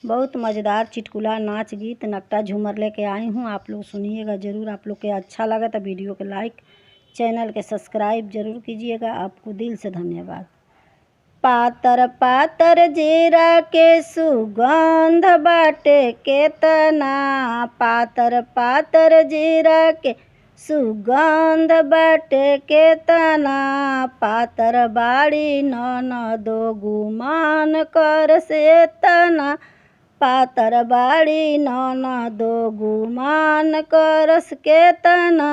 बहुत मज़ेदार चुटकुला नाच गीत नकटा झूमर लेके आई हूँ। आप लोग सुनिएगा ज़रूर। आप लोग के अच्छा लगा तो वीडियो को लाइक, चैनल के सब्सक्राइब ज़रूर कीजिएगा। आपको दिल से धन्यवाद। पातर पातर जीरा के सुगंध बाटे केतना, पातर पातर जीरा के सुगंध बाटे केतना, पातर बाड़ी ननदो गुमान कर से तना, पातर बाड़ी ननदो गुमान करस केतना,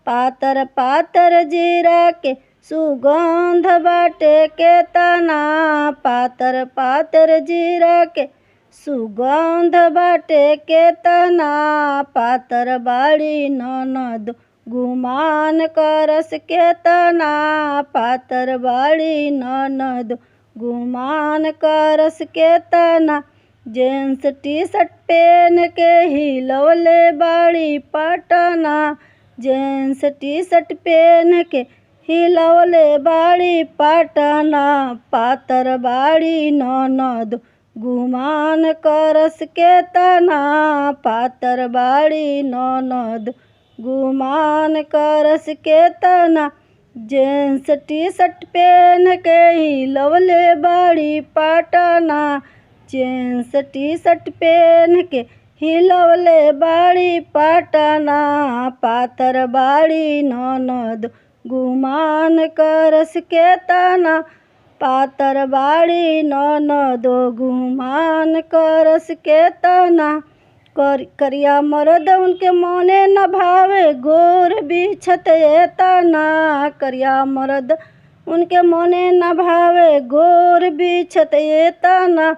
पातर पातर जीरा के सुगंध बाटे केतना, पातर पातर जीरा के सुगंध बाटे केतना, पातर बाड़ी ननद गुमान करस केतना, पातर बाड़ी ननद गुमान करस केतना। जींस टी शर्ट पहन के हिलौले बाड़ी पटना, जींस टी शर्ट पहन के हिलौले बाड़ी पटना, पातर बाड़ी ननद गुमान करस केतना, पातर बाड़ी ननद गुमान करस केतना। जींस टी शर्ट पहन के हिलौले बाड़ी पटना, जींस टी शर्ट पहन के हिलौले बाड़ी पटना, पातर बाड़ी ननद गुमान करस केतना, पातर बाड़ी ननद गुमान करस केतना। करिया मर्द उनके मोने न भावे गोर बिछत एतना, करिया मर्द उनके मोने न भावे गोर बिछत एतना,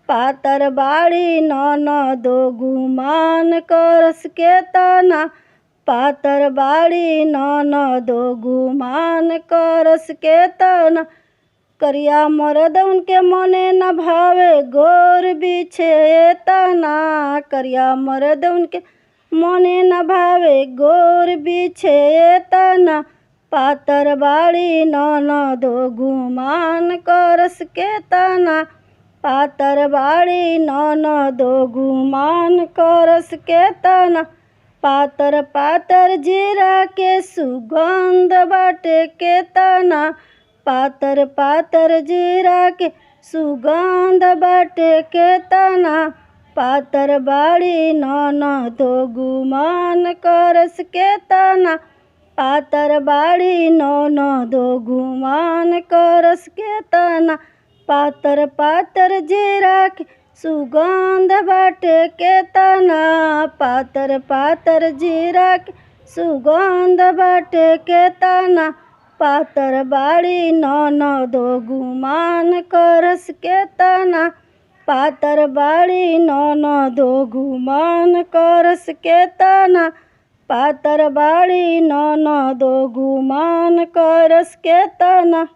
पातर बाड़ी ननद गुमान करस केतना, पातर बाड़ी ननद गुमान करस केतना। करिया मर्द उनके मोने न भावे गोर बिछे एतना, करिया मर्द उनके मोने न भावे गोर बिछे एतना, पातर बाड़ी ननद गुमान करस केतना, पातर बाड़ी ननद गुमान करस केतना। पातर पातर जीरा के सुगंध बाटे केतना, पातर पातर जीरा के सुगंध बाटे केतना, पातर बाड़ी ननद गुमान करस केतना, पातर बाड़ी ननद गुमान करस केतना, पातर पातर जीरा के सुगंध बाटे केतना, पातर पातर जीरा के सुगंध बाटे केतना, पातर बाड़ी ननद गुमान करस केतना, पातर बाड़ी ननद गुमान करस केतना, पातर बाड़ी ननद गुमान करस केतना।